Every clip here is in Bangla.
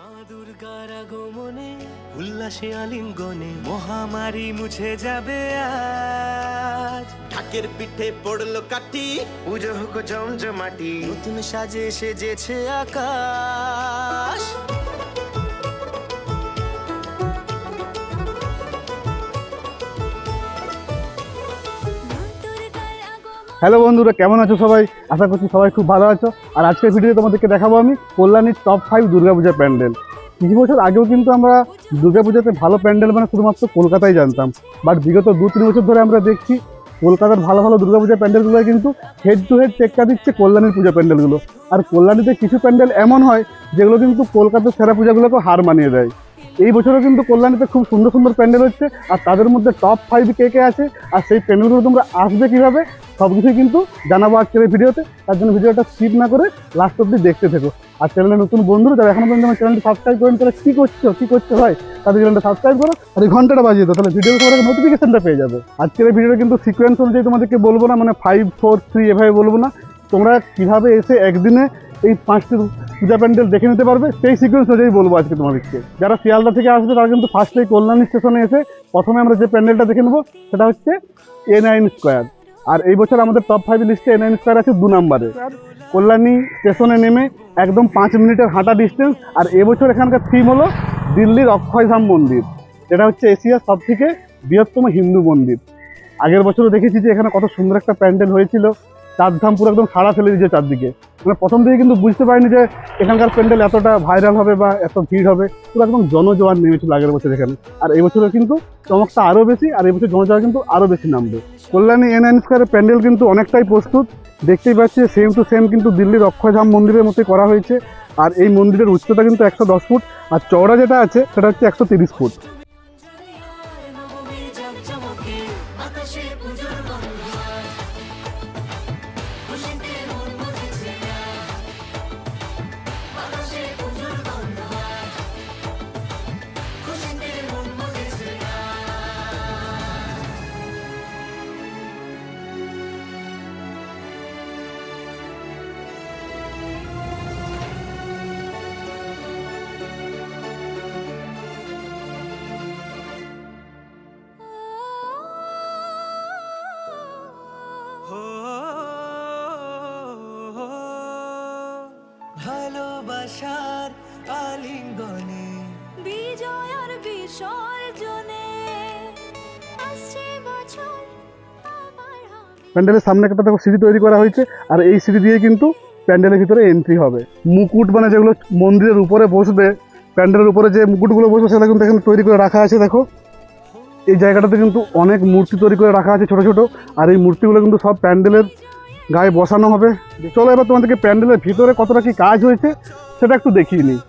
মা দুর্গার আগমনে উল্লাসে আলিঙ্গনে মহামারী মুছে যাবে আজ। ঢাকের পিঠে পড়লো কাঠি, পুজো হোক জমজমাটি, নতুন সাজে সেজেছে আকাশ। হ্যালো বন্ধুরা, কেমন আছো সবাই? আশা করছি সবাই খুব ভালো আছো। আর আজকের ভিডিওতে তোমাদেরকে দেখাবো আমি কল্যাণীর টপ 5 দুর্গাপূজা প্যান্ডেল। কিছু বছর আগেও কিন্তু আমরা দুর্গাপূজাতে ভালো প্যান্ডেল মানে শুধুমাত্র কলকাতায় জানতাম, বাট বিগত 2-3 বছর ধরে আমরা দেখছি কলকাতার ভালো ভালো দুর্গাপূজা প্যান্ডেলগুলো কিন্তু হেড টু হেড টেক্কা দিচ্ছে কল্যাণীর পূজা প্যান্ডেলগুলো। আর কল্যাণীতে কিছু প্যান্ডেল এমন হয় যেগুলো কিন্তু কলকাতার সেরা পূজাগুলোকে হার মানিয়ে দেয়। এই বছরও কিন্তু কল্যাণীতে খুব সুন্দর সুন্দর প্যান্ডেল হচ্ছে, আর তাদের মধ্যে টপ 5 কে কে আছে আর সেই প্যান্ডেলগুলো তোমরা আসবে কীভাবে সব কিছুই কিন্তু জানাবো আজকের এই ভিডিওতে। তার জন্য ভিডিওটা স্কিপ না করে লাস্ট অব্দি দেখতে থেকো। আর চ্যানেলে নতুন বন্ধুরা যারা এখনো পর্যন্ত আমার চ্যানেলটি সাবস্ক্রাইব করেন তারা কী করছো ভাই, তাদের চ্যানেলটা সাবস্ক্রাইব করো আর এই ঘন্টাটা বাজিয়ে দাও, তাহলে ভিডিও তোমাদের নোটিফিকেশনটা পেয়ে যাবে। আজকের এই ভিডিওটা কিন্তু সিকোয়েন্স অনুযায়ী তোমাদেরকে বলবো না, মানে 5, 4, 3 এভাবে বলবো না। তোমরা কীভাবে এসে একদিনে এই 5টি পূজা প্যান্ডেল দেখে নিতে পারবে সেই সিকোয়েন্স অনুযায়ী বলবো আজকে তোমাদেরকে। যারা শিয়ালদা থেকে আসবে তারা কিন্তু ফার্স্টেই কল্যাণী স্টেশনে এসে প্রথমে আমরা যে প্যান্ডেলটা দেখে নেবো সেটা হচ্ছে A9 স্কোয়ার। আর এই বছর আমাদের টপ 5 লিস্টে A9 স্কোয়ার আছে 2 নম্বরে। কল্যাণী স্টেশনে নেমে একদম 5 মিনিটের হাঁটা ডিস্টেন্স। আর এবছর এখানকার থিম হলো দিল্লির অক্ষয়ধাম মন্দির, যেটা হচ্ছে এশিয়ার সবথেকে বৃহত্তম হিন্দু মন্দির। আগের বছরও দেখেছি যে এখানে কত সুন্দর একটা প্যান্ডেল হয়েছিল, চারধাম পুরো একদম সাড়া ফেলে দিয়েছে চারদিকে। মানে প্রথম থেকে কিন্তু বুঝতে পারিনি যে এখানকার প্যান্ডেল এতটা ভাইরাল হবে বা এত ভিড় হবে, পুরো একদম জনজোয়ার নেমেছিল আগের বছর এখানে। আর এই বছরও কিন্তু চমকটা আরও বেশি, আর এই বছর জনজোয়ার কিন্তু আরও বেশি নামবে। কল্যাণী A9 স্কোয়ারের প্যান্ডেল কিন্তু অনেকটাই প্রস্তুত, দেখতেই পাচ্ছি সেম টু সেম কিন্তু দিল্লির অক্ষয়ধাম মন্দিরের মতোই করা হয়েছে। আর এই মন্দিরের উচ্চতা কিন্তু 110 ফুট, আর চওড়া যেটা আছে সেটা হচ্ছে 130 ফুট। ভালোবাসার আলিঙ্গনে বিজয় আর বিসর্জনে আসছে বছর আমার হবে। প্যান্ডেলের সামনে একটা দেখো সিঁড়ি তৈরি করা হয়েছে, আর এই সিঁড়ি দিয়ে কিন্তু প্যান্ডেলের ভিতরে এন্ট্রি হবে। মুকুট মানে যেগুলো মন্দিরের উপরে বসবে, প্যান্ডেলের উপরে যে মুকুটগুলো বসবে সেটা কিন্তু এখানে তৈরি করে রাখা আছে। দেখো এই জায়গাটাতে কিন্তু অনেক মূর্তি তৈরি করে রাখা আছে ছোট ছোট, আর এই মূর্তিগুলো কিন্তু সব প্যান্ডেলের গায়ে বসানো হবে। চলো এবার তোমাদেরকে প্যান্ডেলের ভিতরে কতটা কি কাজ হয়েছে সেটা একটু দেখিয়ে নিই।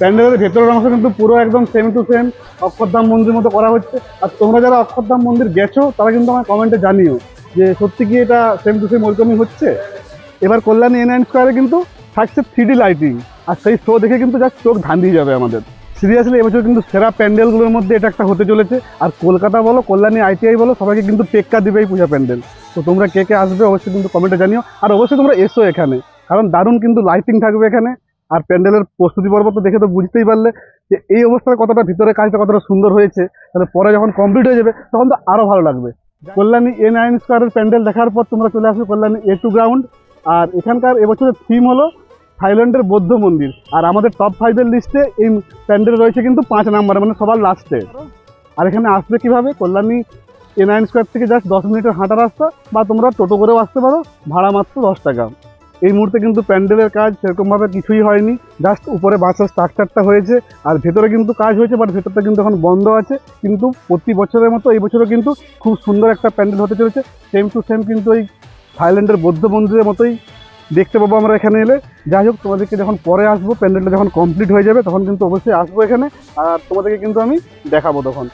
প্যান্ডেলের ভেতরের অংশ কিন্তু পুরো একদম সেম টু সেম অক্ষরধাম মন্দির মতো করা হচ্ছে। আর তোমরা যারা অক্ষরধাম মন্দির গেছো তারা কিন্তু আমার কমেন্টে জানিও যে সত্যি কি এটা সেম টু সেম ওরকমই হচ্ছে। এবার কল্যাণী A9 স্কোয়ারে কিন্তু থাকছে 3D লাইটিং, আর সেই শো দেখে কিন্তু জাস্ট চোখ ধাঁধিয়ে যাবে আমাদের। সিরিয়াসলি এবছর কিন্তু সেরা প্যান্ডেলগুলোর মধ্যে এটা একটা হতে চলেছে। আর কলকাতা বলো, কল্যাণী ITI বলো, সবাইকে কিন্তু টেক্কা দেবে এই পূজা প্যান্ডেল। তো তোমরা কে কে আসবে অবশ্যই কিন্তু কমেন্টে জানিও, আর অবশ্যই তোমরা এসো এখানে, কারণ দারুণ কিন্তু লাইটিং থাকবে এখানে। আর প্যান্ডেলের প্রস্তুতি পর্ব তো দেখে তো বুঝতেই পারলে যে এই অবস্থায় কতটা ভিতরে কাজটা কতটা সুন্দর হয়েছে। তাহলে পরে যখন কমপ্লিট হয়ে যাবে তখন তো আরও ভালো লাগবে। কল্যাণী A9 স্কোয়ারের প্যান্ডেল দেখার পর তোমরা চলে আসবে কল্যাণী A2 গ্রাউন্ড। আর এখানকার এবছরের থিম হলো থাইল্যান্ডের বৌদ্ধ মন্দির। আর আমাদের টপ 5 লিস্টে এই প্যান্ডেল রয়েছে কিন্তু 5 নম্বরে, মানে সবার লাস্টে। আর এখানে আসবে কীভাবে, কল্যাণী A9 স্কোয়ার থেকে জাস্ট 10 মিনিটের হাঁটা রাস্তা, বা তোমরা টোটো করেও আসতে পারো, ভাড়া মাত্র 10 টাকা। এই মুহূর্তে কিন্তু প্যান্ডেলের কাজ সেরকমভাবে কিছুই হয়নি, জাস্ট উপরে বাঁশের স্ট্রাকচারটা হয়েছে, আর ভেতরে কিন্তু কাজ হয়েছে, বাট ভেতরটা কিন্তু এখন বন্ধ আছে। কিন্তু প্রতি বছরের মতো এই বছরও কিন্তু খুব সুন্দর একটা প্যান্ডেল হতে চলেছে, সেম টু সেম কিন্তু ওই থাইল্যান্ডের বৌদ্ধ মন্দিরের মতোই দেখতে পাবো আমরা এখানে এলে। যাই হোক, তোমাদেরকে যখন পরে আসবো, প্যান্ডেলটা যখন কমপ্লিট হয়ে যাবে তখন কিন্তু অবশ্যই আসবো এখানে, আর তোমাদেরকে কিন্তু আমি দেখাবো তখন।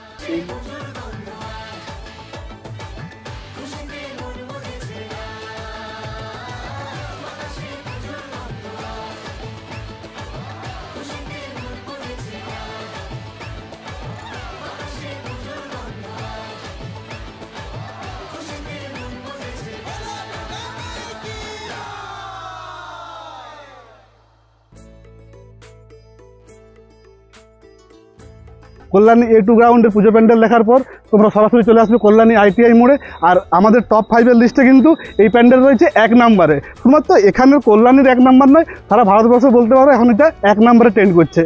কল্যাণী A2 গ্রাউন্ডের পুজো প্যান্ডেল দেখার পর তোমরা সরাসরি চলে আসবে কল্যাণী ITI মোড়ে। আর আমাদের টপ 5-এর লিস্টে কিন্তু এই প্যান্ডেল রয়েছে 1 নম্বরে। শুধুমাত্র এখানের কল্যাণীর 1 নম্বর নয়, সারা ভারতবর্ষে বলতে পারো এখন এটা 1 নম্বরে ট্রেন্ড করছে।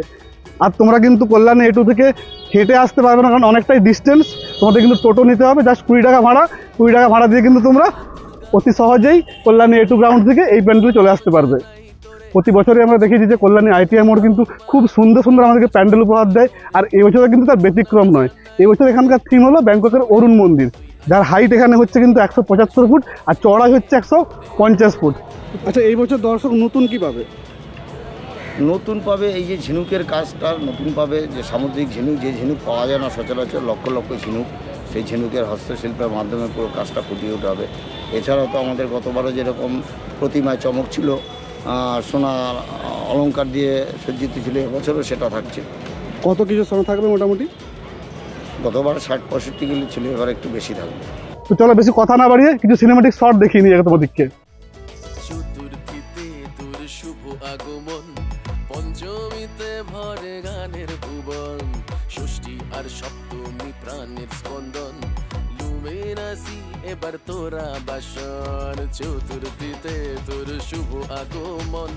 আর তোমরা কিন্তু কল্যাণী A2 থেকে হেঁটে আসতে পারবে না, কারণ অনেকটাই ডিস্টেন্স। তোমাদের কিন্তু টোটো নিতে হবে, জাস্ট 20 টাকা ভাড়া। 20 টাকা ভাড়া দিয়ে কিন্তু তোমরা অতি সহজেই কল্যাণী A2 গ্রাউন্ড থেকে এই প্যান্ডেলে চলে আসতে পারবে। প্রতি বছরই আমরা দেখেছি যে কল্যাণী ITI মোড় কিন্তু খুব সুন্দর সুন্দর আমাদেরকে প্যান্ডেল উপহার দেয়। আর এই বছরে কিন্তু তার ব্যতিক্রম নয়। এই বছর এখানকার থিম হলো ব্যাংককের অরুণ মন্দির, যার হাইট এখানে হচ্ছে কিন্তু 175 ফুট আর চড়াই হচ্ছে 150 ফুট। আচ্ছা, এই বছর দর্শক নতুন কি পাবে? নতুন পাবে এই যে ঝিনুকের কাজটা নতুন পাবে, যে সামুদ্রিক ঝিনুক, যে ঝিনুক পাওয়া যায় না সচরাচর, লক্ষ লক্ষ ঝিনুক, সেই ঝিনুকের হস্তশিল্পের মাধ্যমে পুরো কাজটা ফুটিয়ে উঠে হবে। এছাড়াও তো আমাদের গতবারও যেরকম প্রতিমায় চমক ছিল, সোনা অলংকার দিয়ে সজ্জিত ছিল, এবছরও সেটা থাকছে। কত কিছু সোনা থাকবে মোটামুটি? গতবার 60-65 কিলো ছিল, এবার একটু বেশি থাকবে। তো চলো বেশি কথা না বাড়িয়ে কিছু সিনেমেটিক শট দেখিয়ে নিয়ে তোমাদেরকে। চতুর্থীতে তোর শুভ আগমন, পঞ্চমীতে ভরে গানের ভুবন, ষষ্ঠী আর সপ্তমী প্রাণের স্পন্দন, লুমেরাসি এবার তোরা বাসন। চতুর্থীতে তোর শুভ আগমন,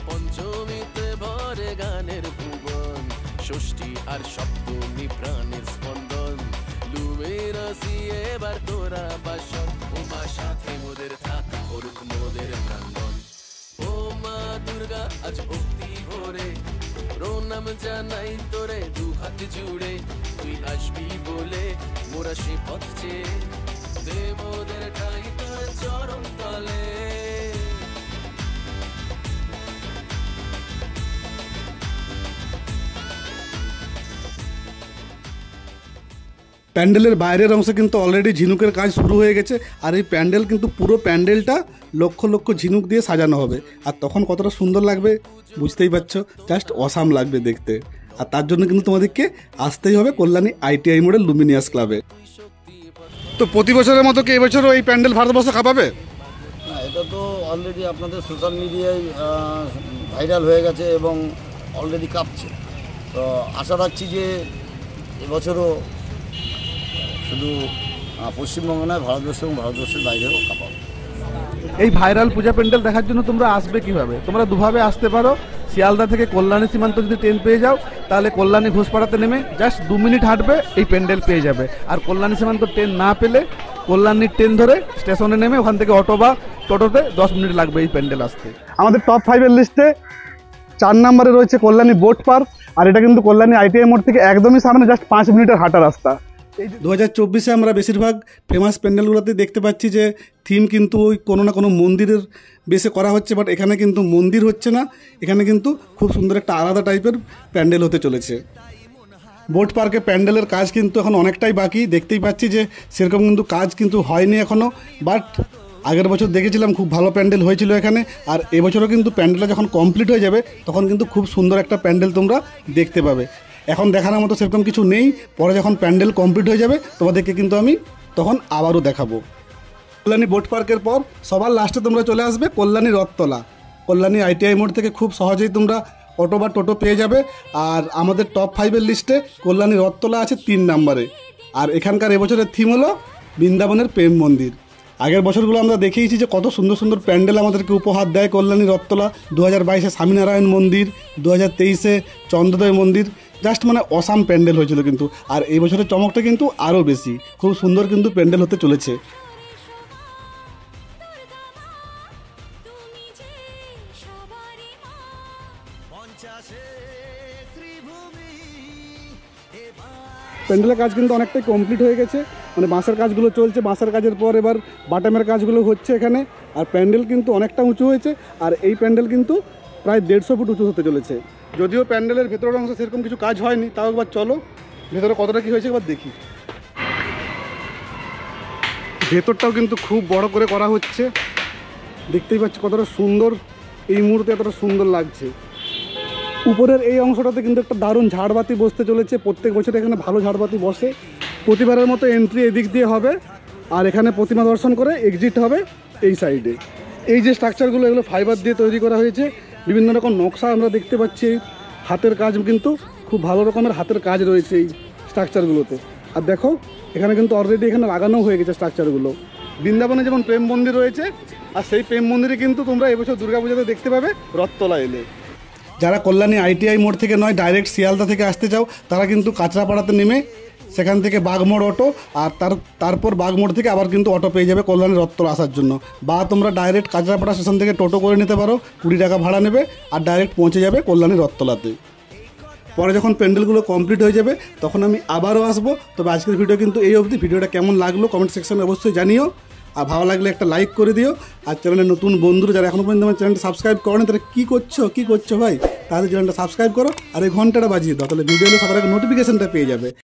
পঞ্চমীতে ভরে গানের ভুবন, ষষ্ঠী আর সপ্তমী প্রাণের স্পন্দন, লুমেরাসি এবার তোরা বাসন। উমা সাথে মোদের থাক করুক মোদের প্রাঙ্গণ, ও মা দুর্গা আজ ভক্তি ভরে প্রণাম জানাই তোরে দু হাত জুড়ে, তুই আসবি বলে মোরা সে পথ চেয়ে দে মোদের ঠাই তোর চরণ তলে। প্যান্ডেলের বাইরের অংশে কিন্তু অলরেডি ঝিনুকের কাজ শুরু হয়ে গেছে। আর এই প্যান্ডেল কিন্তু পুরো প্যান্ডেলটা লক্ষ লক্ষ ঝিনুক দিয়ে সাজানো হবে। আর তখন কতটা সুন্দর লাগবে বুঝতেই পারছো, জাস্ট অসাম লাগবে দেখতে। আর তার জন্য কিন্তু তোমাদেরকে আসতেই হবে কল্যাণী ITI মোড়ের লুমিনিয়াস ক্লাবে। তো প্রতি বছরের মতো কি এবছরও এই প্যান্ডেল ভারতবর্ষ কাঁপাবে? না, এটা তো অলরেডি আপনাদের সোশ্যাল মিডিয়ায় ভাইরাল হয়ে গেছে এবং অলরেডি কাঁপছে। তো আশা রাখছি যে এবছরও শুধু পশ্চিমবঙ্গ নয়, ভারতবর্ষ এবং ভারতবর্ষের বাইরেও কাঁপাবে। এই ভাইরাল পূজা প্যান্ডেল দেখার জন্য তোমরা আসবে কিভাবে? তোমরা দুভাবে আসতে পারো। শিয়ালদা থেকে কল্যাণী সীমান্ত যদি ট্রেন পেয়ে যাও, তাহলে কল্যাণী ঘোষপাড়াতে নেমে জাস্ট 2 মিনিট হাঁটবে, এই প্যান্ডেল পেয়ে যাবে। আর কল্যাণী সীমান্ত ট্রেন না পেলে কল্যাণীর ট্রেন ধরে স্টেশনে নেমে ওখান থেকে অটো বা টোটোতে 10 মিনিট লাগবে এই প্যান্ডেল আসতে। আমাদের টপ 5-এর লিস্টে 4 নম্বরে রয়েছে কল্যাণী বোট পার্ক। আর এটা কিন্তু কল্যাণী ITI মোড় থেকে একদমই সামনে, জাস্ট 5 মিনিটের হাঁটা রাস্তা। 2024-এ আমরা বেশিরভাগ ফেমাস প্যান্ডেলগুলোতে দেখতে পাচ্ছি যে থিম কিন্তু ওই কোনো না কোনো মন্দিরের বেসে করা হচ্ছে, বাট এখানে কিন্তু মন্দির হচ্ছে না, এখানে কিন্তু খুব সুন্দর একটা আলাদা টাইপের প্যান্ডেল হতে চলেছে। বোট পার্কে প্যান্ডেলের কাজ কিন্তু এখন অনেকটাই বাকি, দেখতেই পাচ্ছি যে সেরকম কিন্তু কাজ কিন্তু হয়নি এখনও। বাট আগের বছর দেখেছিলাম খুব ভালো প্যান্ডেল হয়েছিল এখানে। আর এবছরও কিন্তু প্যান্ডেলটা যখন কমপ্লিট হয়ে যাবে তখন কিন্তু খুব সুন্দর একটা প্যান্ডেল তোমরা দেখতে পাবে। এখন দেখানোর মতো সেরকম কিছু নেই, পরে যখন প্যান্ডেল কমপ্লিট হয়ে যাবে তোমাদেরকে কিন্তু আমি তখন আবারও দেখাবো। কল্যাণী বোট পার্কের পর সবার লাস্টে তোমরা চলে আসবে কল্যাণী রথতলা। কল্যাণী ITI মোড় থেকে খুব সহজেই তোমরা অটো বা টোটো পেয়ে যাবে। আর আমাদের টপ 5-এর লিস্টে কল্যাণী রথতলা আছে 3 নম্বরে। আর এখানকার এবছরের থিম হলো বৃন্দাবনের প্রেম মন্দির। আগের বছরগুলো আমরা দেখিয়েছি যে কত সুন্দর সুন্দর প্যান্ডেল আমাদেরকে উপহার দেয় কল্যাণী রথতলা। 2022-এ স্বামীনারায়ণ মন্দির, 2023-এ চন্দ্রোদয় মন্দির, জাস্ট মানে অসাম প্যান্ডেল হয়েছিল কিন্তু। আর এই বছরের চমকটা কিন্তু আরও বেশি, খুব সুন্দর কিন্তু প্যান্ডেল হতে চলেছে। প্যান্ডেলের কাজ কিন্তু অনেকটাই কমপ্লিট হয়ে গেছে, মানে বাঁশের কাজগুলো চলছে, বাঁশের কাজের পর এবার বাটামের কাজগুলো হচ্ছে এখানে। আর প্যান্ডেল কিন্তু অনেকটা উঁচু হয়েছে। আর এই প্যান্ডেল কিন্তু প্রায় 150 ফুট উঁচু হতে চলেছে। যদিও প্যান্ডেলের ভেতরের অংশে সেরকম কিছু কাজ হয়নি, তাও একবার চলো ভেতরে কতটা কী হয়েছে একবার দেখি। ভেতরটাও কিন্তু খুব বড় করে করা হচ্ছে, দেখতেই পাচ্ছি কতটা সুন্দর, এই মুহূর্তে এতটা সুন্দর লাগছে। উপরের এই অংশটাতে কিন্তু একটা দারুণ ঝাড়বাতি বসতে চলেছে। প্রত্যেক বছর এখানে ভালো ঝাড়বাতি বসে। প্রতিবারের মতো এন্ট্রি এদিক দিয়ে হবে, আর এখানে প্রতিমা দর্শন করে এক্সিট হবে এই সাইডে। এই যে স্ট্রাকচারগুলো, এগুলো ফাইবার দিয়ে তৈরি করা হয়েছে, বিভিন্ন রকম নকশা আমরা দেখতে পাচ্ছি। হাতের কাজ কিন্তু খুব ভালো রকমের হাতের কাজ রয়েছে এই স্ট্রাকচারগুলোতে। আর দেখো এখানে কিন্তু অলরেডি এখানে লাগানো হয়ে গেছে স্ট্রাকচারগুলো। বৃন্দাবনে যেমন প্রেম মন্দির রয়েছে, আর সেই প্রেম মন্দিরে কিন্তু তোমরা এবছর দুর্গাপূজাতে দেখতে পাবে রথতলা এলে। যারা কল্যাণী ITI মোড় থেকে নয় ডাইরেক্ট শিয়ালদা থেকে আসতে চাও, তারা কিন্তু কাঁচরাপাড়াতে নেমে সেখান থেকে বাগমোড় অটো, আর তারপর বাগমোড় থেকে আবার কিন্তু অটো পেয়ে যাবে কল্যাণী রথতলা আসার জন্য। বা তোমরা ডাইরেক্ট কাঁচরাপাড়া স্টেশন থেকে টোটো করে নিতে পারো, 20 টাকা ভাড়া নেবে, আর ডাইরেক্ট পৌঁছে যাবে কল্যাণী রথতলাতে। পরে যখন প্যান্ডেলগুলো কমপ্লিট হয়ে যাবে তখন আমি আবারও আসবো। তবে আজকের ভিডিও কিন্তু এই অবধি। ভিডিওটা কেমন লাগলো কমেন্ট সেকশনে অবশ্যই জানিও, আর ভালো লাগলে একটা লাইক করে দিও। আর চ্যানেলের নতুন বন্ধুরা যারা এখনো পর্যন্ত আমার চ্যানেলটা সাবস্ক্রাইব করো না, তারা কী করছো ভাই, তাহলে চ্যানেলটা সাবস্ক্রাইব করো আর এই ঘন্টাটা বাজিয়ে দাও, তাহলে ভিডিও হলে সবার আগে নোটিফিকেশনটা পেয়ে যাবে।